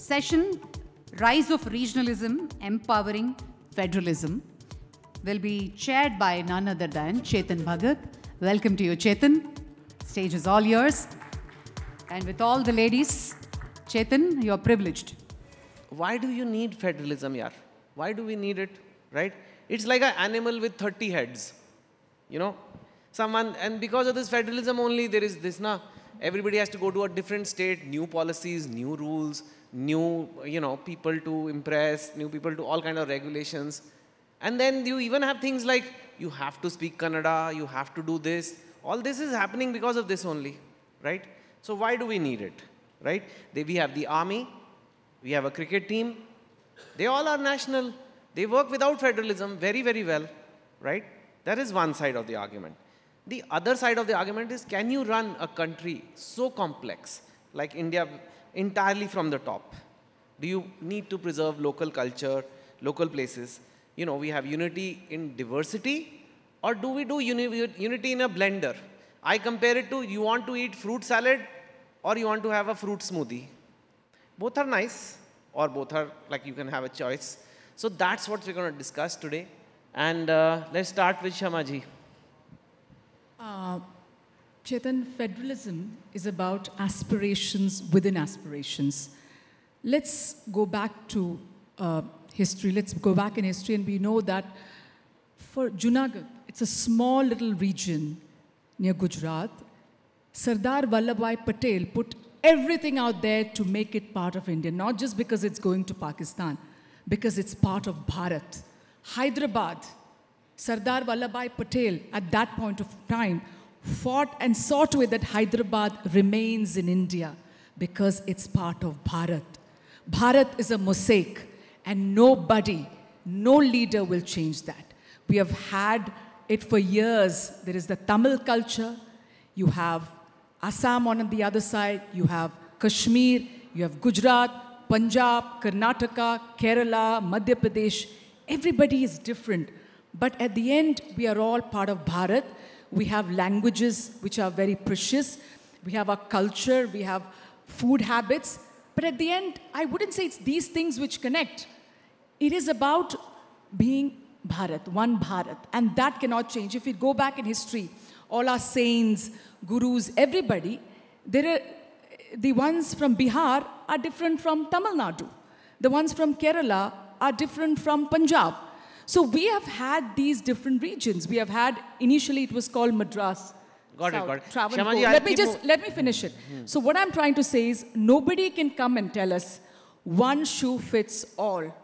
session, Rise of Regionalism, Empowering Federalism, will be chaired by none other than Chetan Bhagat. Welcome to you, Chetan. Stage is all yours. And with all the ladies, Chetan, you're privileged. Why do you need federalism, yaar? Why do we need it, right? It's like an animal with 30 heads, you know? And because of this federalism only, there is this, everybody has to go to a different state, new policies, new rules, new, people to impress, new people to all kind of regulations. And then you even have things like, you have to speak Kannada, you have to do this. All this is happening because of this only, right? So why do we need it, right? We have the army, we have a cricket team. They all are national. They work without federalism very, very well, right? That is one side of the argument. The other side of the argument is, can you run a country so complex, like India, entirely from the top? Do you need to preserve local culture, local places? We have unity in diversity, or do we do unity in a blender? I compare it to, you want to eat fruit salad, or you want to have a fruit smoothie. Both are nice, or both are, like, you can have a choice. So that's what we're going to discuss today. And let's start with Shamaji. Chetan, federalism is about aspirations within aspirations. Let's go back to history. Let's go back in history, and we know that for Junagadh, it's a small little region near Gujarat. Sardar Vallabhbhai Patel put everything out there to make it part of India, not just because it's going to Pakistan, because it's part of Bharat. Hyderabad, Sardar Vallabhbhai Patel, at that point of time, fought and saw to it that Hyderabad remains in India because it's part of Bharat. Bharat is a mosaic, and nobody, no leader will change that. We have had it for years. There is the Tamil culture. You have Assam on the other side. You have Kashmir. You have Gujarat, Punjab, Karnataka, Kerala, Madhya Pradesh. Everybody is different. But at the end, we are all part of Bharat. We have languages which are very precious. We have our culture. We have food habits. But at the end, I wouldn't say it's these things which connect. It is about being Bharat, one Bharat. And that cannot change. If we go back in history, all our saints, gurus, everybody, the ones from Bihar are different from Tamil Nadu. The ones from Kerala are different from Punjab. So we have had these different regions. We have had, initially it was called Madras. Got it. Shamaji, let me finish it. So what I'm trying to say is, nobody can come and tell us one shoe fits all.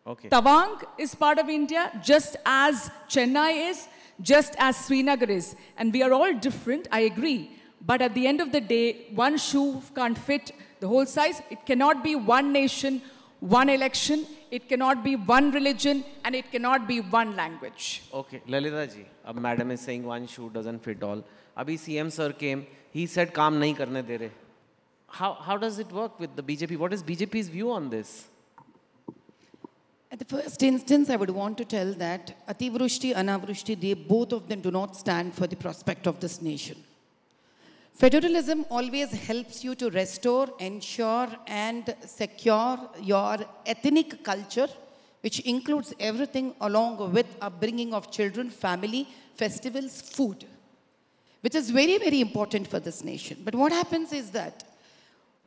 Okay. Tawang is part of India, just as Chennai is, just as Srinagar is. And we are all different, I agree. But at the end of the day, one shoe can't fit the whole size. It cannot be one nation, one election. It cannot be one religion, and it cannot be one language. Okay, Lalita ji, madam is saying one shoe doesn't fit all. Abhi CM sir came, he said, "Kaam nahi karne de rahe." How does it work with the BJP? What is BJP's view on this? At the first instance, I would want to tell that Ativrushti, Anavrushti, both of them do not stand for the prospect of this nation. Federalism always helps you to restore, ensure, and secure your ethnic culture, which includes everything along with upbringing of children, family, festivals, food, which is very, very important for this nation. But what happens is that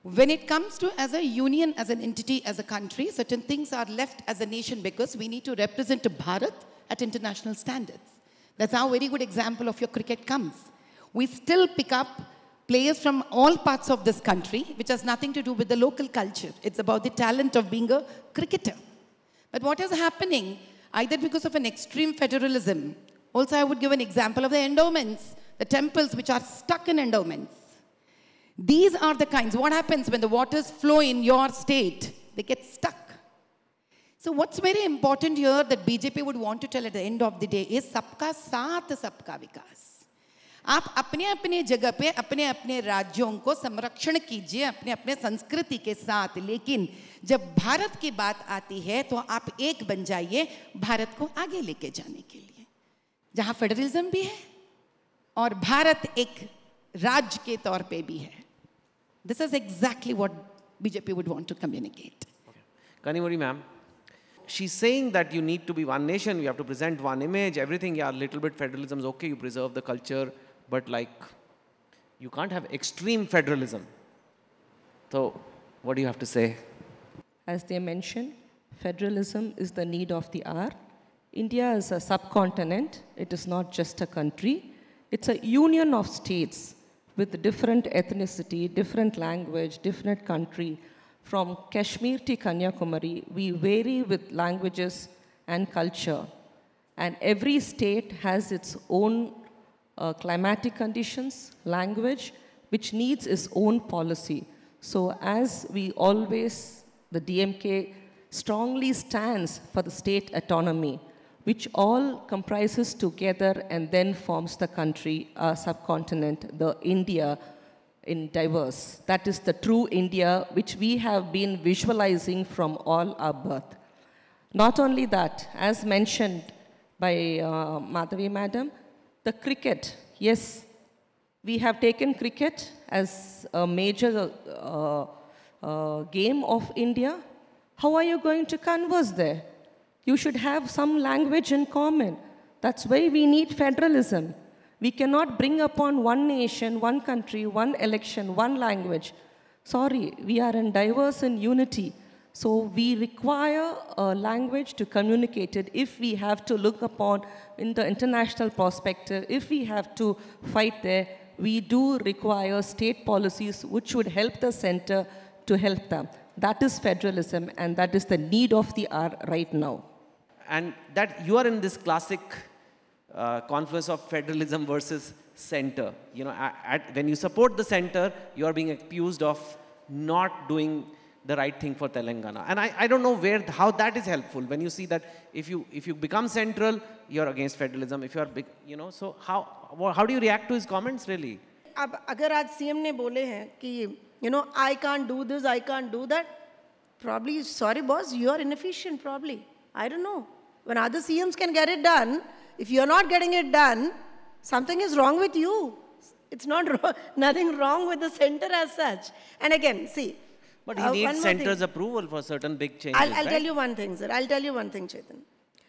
when it comes to as a union, as an entity, as a country, certain things are left as a nation because we need to represent Bharat at international standards. That's how a very good example of your cricket comes. We still pick up players from all parts of this country, which has nothing to do with the local culture. It's about the talent of being a cricketer. But what is happening, either because of an extreme federalism, also I would give an example of the endowments, the temples which are stuck in endowments. These are the kinds, what happens when the waters flow in your state, they get stuck. So what's very important here that BJP would want to tell at the end of the day is सबका साथ सबका विकास. आप अपने अपने जगह पे अपने अपने राज्यों को संरक्षण कीजिए अपने अपने संस्कृति के साथ, लेकिन जब भारत की बात आती है तो आप एक बन जाइए भारत को आगे लेके जाने के लिए, जहां फेडरलिज्म भी है और भारत एक राज्य के तौर पे भी है. This is exactly what BJP would want to communicate. Okay. Kanimuri ma'am, she's saying that you need to be one nation, you have to present one image, everything, yeah, a little bit federalism is okay, you preserve the culture, but like, you can't have extreme federalism. So, what do you have to say? As they mentioned, federalism is the need of the hour. India is a subcontinent. It is not just a country. It's a union of states with different ethnicity, different language, different country. From Kashmir to Kanyakumari, we vary with languages and culture. And every state has its own climatic conditions, language, which needs its own policy. So as we always, the DMK strongly stands for the state autonomy, which all comprises together and then forms the country, subcontinent, the India in diverse. That is the true India, which we have been visualizing from all our birth. Not only that, as mentioned by Madhavi Madam, the cricket, yes, we have taken cricket as a major game of India. How are you going to converse there? You should have some language in common. That's why we need federalism. We cannot bring upon one nation, one country, one election, one language. Sorry, we are in diverse in unity. So we require a language to communicate it. If we have to look upon in the international perspective, if we have to fight there, we do require state policies which would help the center to help them. That is federalism, and that is the need of the hour right now. And that you are in this classic confluence of federalism versus center. You know, when you support the center, you are being accused of not doing the right thing for Telangana. And I don't know how that is helpful. When you see that if you become central, you're against federalism. If you are big, you know, so how do you react to his comments really? अब अगर आज CM ने बोले हैं कि you know, I can't do this, I can't do that, probably, sorry boss, you are inefficient probably. I don't know. When other CMs can get it done, if you're not getting it done, something is wrong with you. It's not nothing wrong with the center as such. And again, see. But he needs center's approval for certain big changes, I'll right? tell you one thing, sir. I'll tell you one thing, Chetan.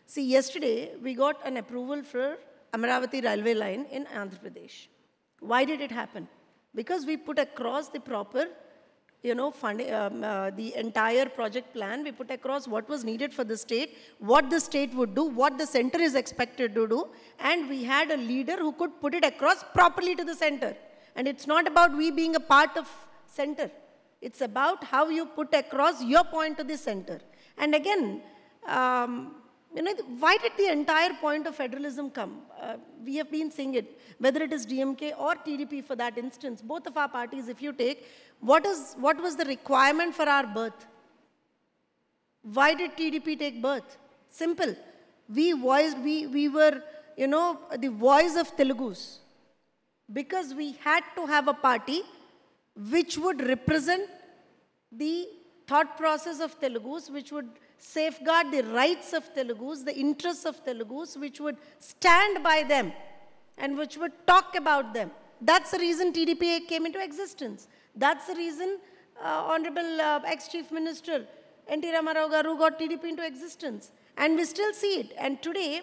See, yesterday, we got an approval for Amaravati railway line in Andhra Pradesh. Why did it happen? Because we put across the proper, you know, the entire project plan. We put across what was needed for the state, what the state would do, what the center is expected to do, and we had a leader who could put it across properly to the center. And it's not about we being a part of center. It's about how you put across your point to the center. And again, you know, why did the entire point of federalism come? We have been seeing it, whether it is DMK or TDP for that instance, both of our parties, if you take, what was the requirement for our birth? Why did TDP take birth? Simple. We were, you know, the voice of Telugus. Because we had to have a party which would represent the thought process of Telugus, which would safeguard the rights of Telugus, the interests of Telugus, which would stand by them and which would talk about them. That's the reason TDP came into existence. That's the reason Honorable ex-Chief Minister N.T. Ramarao Garu got TDP into existence. And we still see it. And today,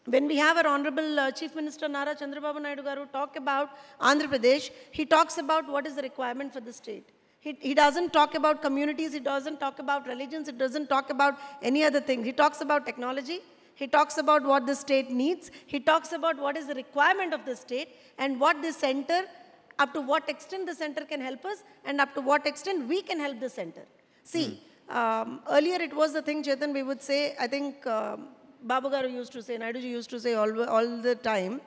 when we have our Honorable Chief Minister Nara Chandrababu Naidu Garu talk about Andhra Pradesh, he talks about what is the requirement for the state. He doesn't talk about communities, he doesn't talk about religions, he doesn't talk about any other thing. He talks about technology, he talks about what the state needs, he talks about what is the requirement of the state and what the center, up to what extent the center can help us and up to what extent we can help the center. See, earlier it was the thing, Chetan, we would say, I think Babu Garu used to say, Naiduji used to say all the time,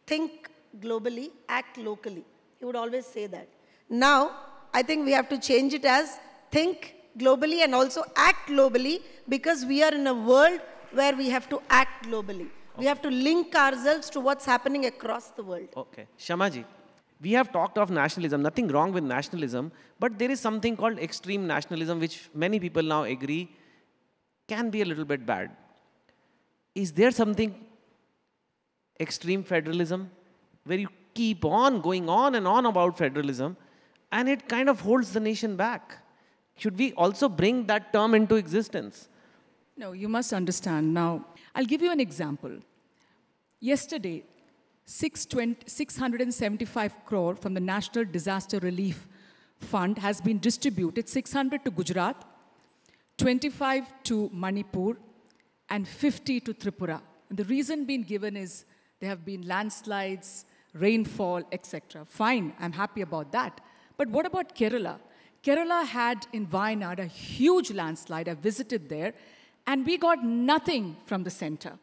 think globally, act locally. He would always say that. Now, I think we have to change it as think globally and also act globally, because we are in a world where we have to act globally. Okay. We have to link ourselves to what's happening across the world. Okay. Shamaji, we have talked of nationalism, nothing wrong with nationalism, but there is something called extreme nationalism, which many people now agree can be a little bit bad. Is there something extreme federalism where you keep on going on and on about federalism and it kind of holds the nation back? should we also bring that term into existence? No, you must understand. Now, I'll give you an example. Yesterday, 675 crore from the National Disaster Relief Fund has been distributed, 600 to Gujarat, 25 to Manipur, and 50 to Tripura. And the reason being given is there have been landslides, rainfall, etc. Fine, I'm happy about that. But what about Kerala? Kerala had in Wayanad a huge landslide. I visited there, and we got nothing from the center.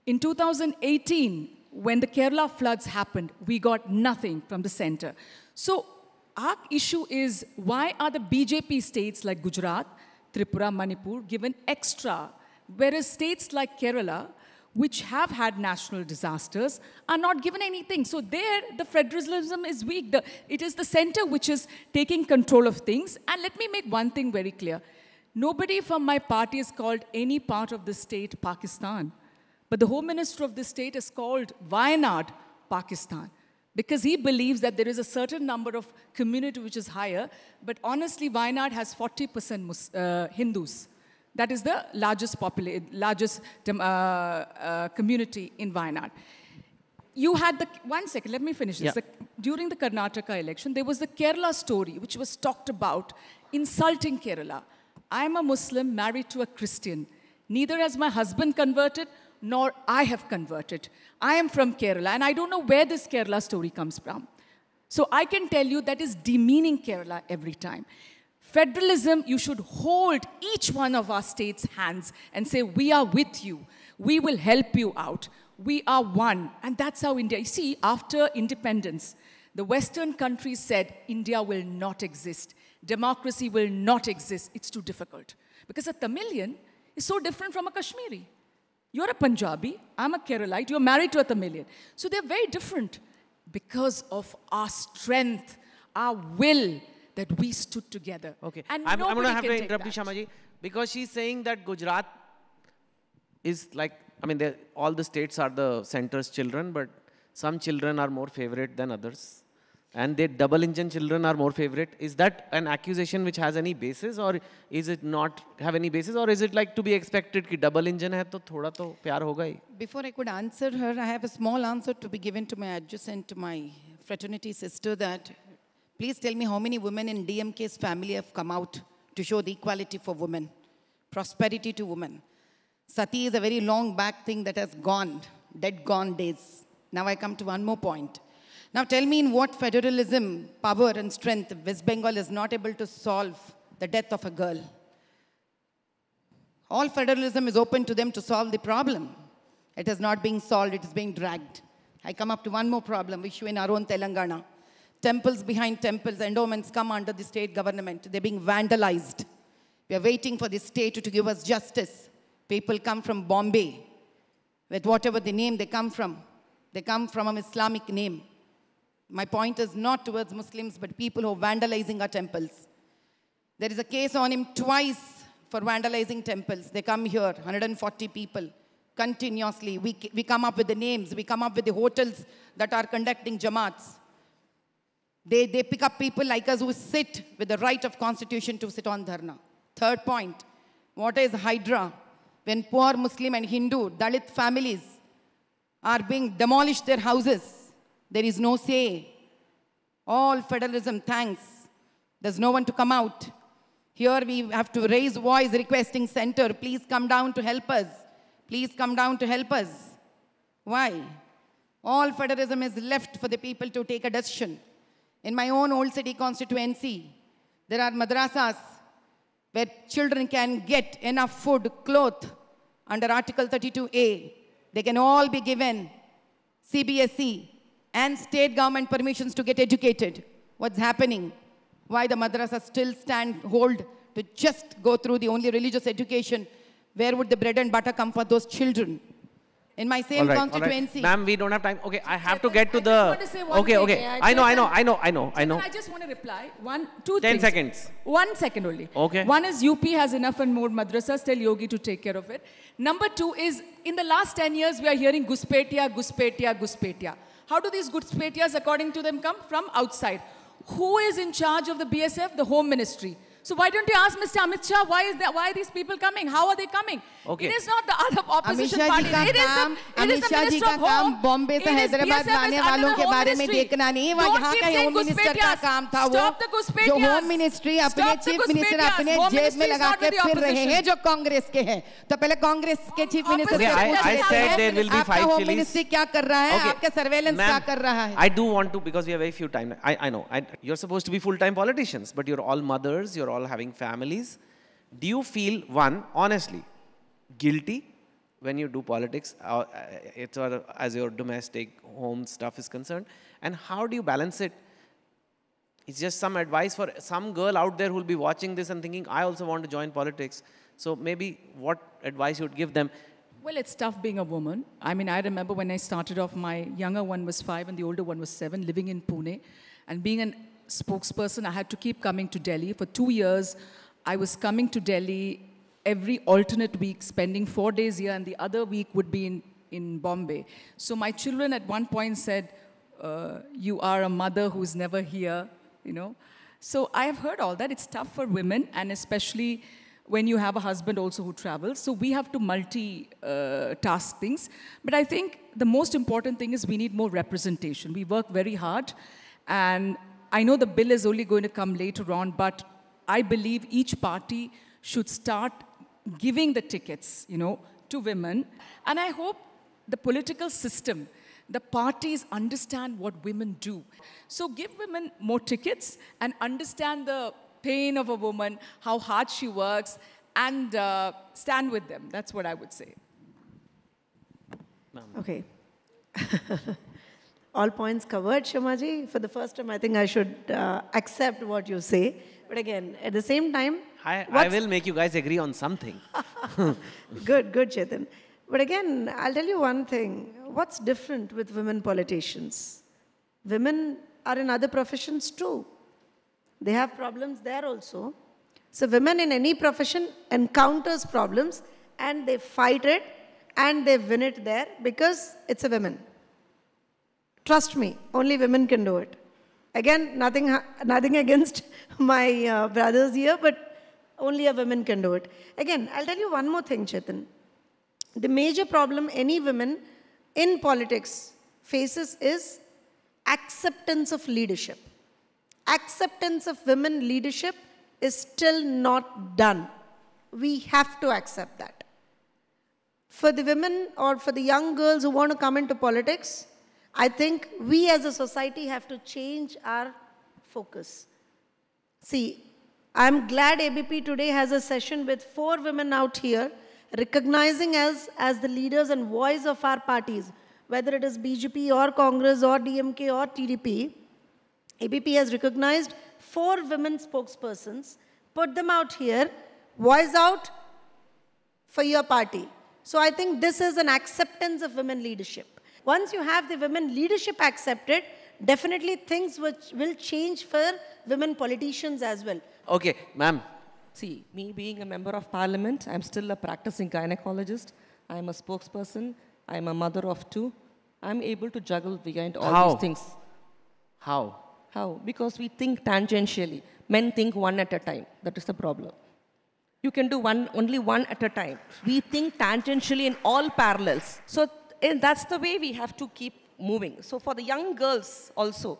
In 2018, when the Kerala floods happened, we got nothing from the center. So our issue is, why are the BJP states like Gujarat, Tripura, Manipur given extra, whereas states like Kerala, which have had national disasters, are not given anything? So there, the federalism is weak. It is the center which is taking control of things. And let me make one thing very clear. Nobody from my party has called any part of the state Pakistan. But the Home Minister of the state has called Wayanad Pakistan, because he believes that there is a certain number of community which is higher. But honestly, Wayanad has 40% Hindus. That is the largest community in Wayanad. You had the, one second, let me finish this. Yeah. During the Karnataka election, there was the Kerala story, which was talked about, insulting Kerala. I am a Muslim married to a Christian. Neither has my husband converted, nor I have converted. I am from Kerala, and I don't know where this Kerala story comes from. So I can tell you that is demeaning Kerala every time. Federalism, you should hold each one of our states' hands and say, we are with you. We will help you out. We are one. And that's how India, you see, after independence, the Western countries said, India will not exist. Democracy will not exist. It's too difficult. Because a Tamilian is so different from a Kashmiri. You're a Punjabi, I'm a Keralite, you're married to a Tamilian. So they're very different because of our strength, our will, that we stood together. Okay, and I'm going to have to interrupt you, Shamaji, because she's saying that Gujarat is like, I mean, all the states are the center's children, but some children are more favorite than others. And the double engine children are more favorite. Is that an accusation which has any basis, or is it not have any basis, or is it like to be expected कि double engine है तो थोड़ा तो प्यार होगा ही? Before I could answer her, I have a small answer to be given to my adjacent, to my fraternity sister, that please tell me how many women in DMK's family have come out to show the equality for women, prosperity to women. Sati is a very long back thing that has gone, dead gone days. Now I come to one more point. Now tell me in what federalism, power and strength, West Bengal is not able to solve the death of a girl. All federalism is open to them to solve the problem. It is not being solved, it is being dragged. I come up to one more problem, issue in our own Telangana. Temples behind temples, endowments come under the state government. They're being vandalized. We are waiting for the state to give us justice. People come from Bombay, with whatever the name they come from an Islamic name. My point is not towards Muslims, but people who are vandalizing our temples. There is a case on him twice for vandalizing temples. They come here, 140 people, continuously. We come up with the names. We come up with the hotels that are conducting Jamaats. They pick up people like us who sit with the right of constitution to sit on dharna. Third point, what is Hydra? When poor Muslim and Hindu, Dalit families are being demolished their houses, there is no say. All federalism, thanks. There's no one to come out. Here we have to raise voice requesting center, please come down to help us. Please come down to help us. Why? All federalism is left for the people to take a decision. In my own old city constituency, there are madrasas where children can get enough food, cloth under Article 32A. They can all be given CBSE and state government permissions to get educated. What's happening? Why the madrasas still hold to just go through the only religious education? Where would the bread and butter come for those children? In my same constituency. Ma'am, we don't have time. Okay, I have to get to the... Okay. I know. I just want to reply. 2 10 things. seconds. 1 second only. Okay. One is UP has enough and more madrasas. Tell Yogi to take care of it. Number 2 is, in the last 10 years, we are hearing Guspetia. How do these Guspetias, according to them, come? From outside. Who is in charge of the BSF? The Home Ministry. So why don't you ask Mr. Amit Shah, why are these people coming? How are they coming? Okay. It is not the other opposition party. Amit Shah ji का काम बॉम्बे से हैदराबाद लाने वालों के बारे में देखना नहीं, वो यहाँ का होम मिनिस्टर का काम था, वो जो होम मिनिस्ट्री अपने चीफ मिनिस्टर अपने जेब में लगा के फिर रहे हैं जो कांग्रेस के हैं। तो पहले कांग्रेस के चीफ मिनिस्टर से आपका होम मिनिस्ट्री क्या कर रहा है, आपका सर्वेलेंस क्या कर रहा है? I do want to, because we have very few time. I know you're supposed to be full-time politicians, but you're all mothers, you're all having families. Do you feel, one, honestly, guilty when you do politics, as your domestic home stuff is concerned? And how do you balance it? It's just some advice for some girl out there who will be watching this and thinking, I also want to join politics. So maybe what advice you would give them? Well, it's tough being a woman. I mean, I remember when I started off, my younger one was 5 and the older one was 7, living in Pune. And being a spokesperson, I had to keep coming to Delhi. For 2 years, I was coming to Delhi every alternate week, spending 4 days here, and the other week would be in Bombay. So my children at one point said, you are a mother who's never here, you know. So I have heard all that. It's tough for women, and especially when you have a husband also who travels. So we have to multi-task things. But I think the most important thing is we need more representation. We work very hard. And I know the bill is only going to come later on, but I believe each party should start giving the tickets, you know, to women. And I hope the political system, the parties understand what women do. So give women more tickets and understand the pain of a woman, how hard she works, and stand with them. That's what I would say. Okay. All points covered, Shamaji. For the first time, I think I should accept what you say. But again, at the same time... I will make you guys agree on something. Good, Chetan. But again, I'll tell you one thing. What's different with women politicians? Women are in other professions too. They have problems there also. So women in any profession encounters problems and they fight it and they win it there because it's a woman. Trust me, only women can do it. Again, nothing against my brothers here, but only a woman can do it. Again, I'll tell you one more thing, Chetan. The major problem any woman in politics faces is acceptance of leadership. Acceptance of women leadership is still not done. We have to accept that. For the women or for the young girls who want to come into politics, I think we as a society have to change our focus. See, I'm glad ABP today has a session with 4 women out here, recognizing us as the leaders and voice of our parties, whether it is BJP or Congress or DMK or TDP. ABP has recognized 4 women spokespersons, put them out here, voice out for your party. So I think this is an acceptance of women leadership. Once you have the women leadership accepted, definitely things will change for women politicians as well. Okay, ma'am. See, me being a member of parliament, I'm still a practicing gynecologist. I'm a spokesperson. I'm a mother of 2. I'm able to juggle behind all these things. How? How? Because we think tangentially. Men think one at a time. That is the problem. You can do only one at a time. We think tangentially in all parallels. So that's the way we have to keep moving. So for the young girls also,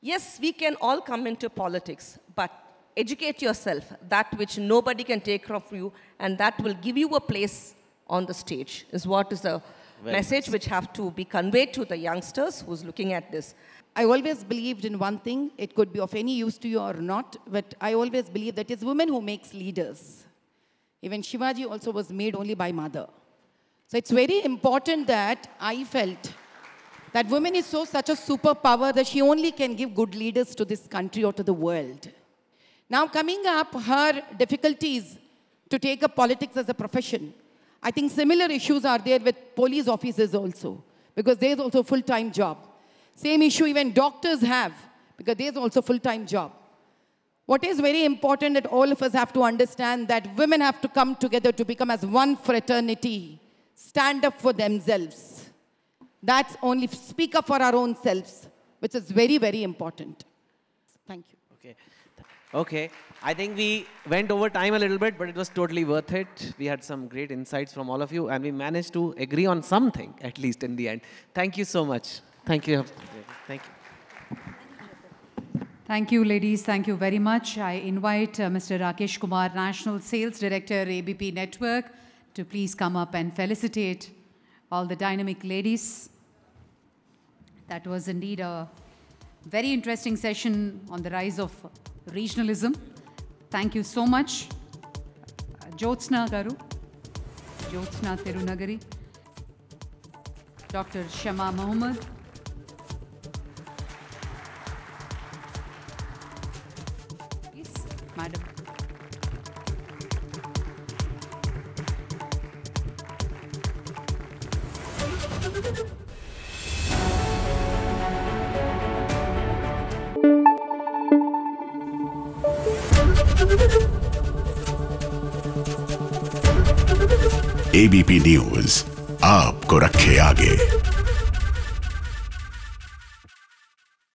yes, we can all come into politics, but educate yourself, that which nobody can take from you, and that will give you a place on the stage, is what is the message which have to be conveyed to the youngsters who's looking at this. I always believed in one thing, it could be of any use to you or not, but I always believe that it's women who makes leaders. Even Shivaji also was made only by mother. So it's very important that I felt that women is such a superpower that she only can give good leaders to this country or to the world. Now coming up, her difficulties to take up politics as a profession, I think similar issues are there with police officers also, because there's also a full-time job. Same issue even doctors have, because there's also a full-time job. What is very important that all of us have to understand that women have to come together to become as one fraternity, stand up for themselves. That's only speak up for our own selves, which is very, very important. Thank you. Okay. Okay. I think we went over time a little bit, but it was totally worth it. We had some great insights from all of you, and we managed to agree on something, at least in the end. Thank you so much. Thank you. Thank you. Thank you, ladies. Thank you very much. I invite Mr. Rakesh Kumar, National Sales Director, ABP Network, to please come up and felicitate all the dynamic ladies. That was indeed a very interesting session on the rise of regionalism. Thank you so much. Jyotsna Garu, Jyotsna Tirunagari, Dr. Shama Mohammed, yes, Madam. ABP news आपको रखे आगे।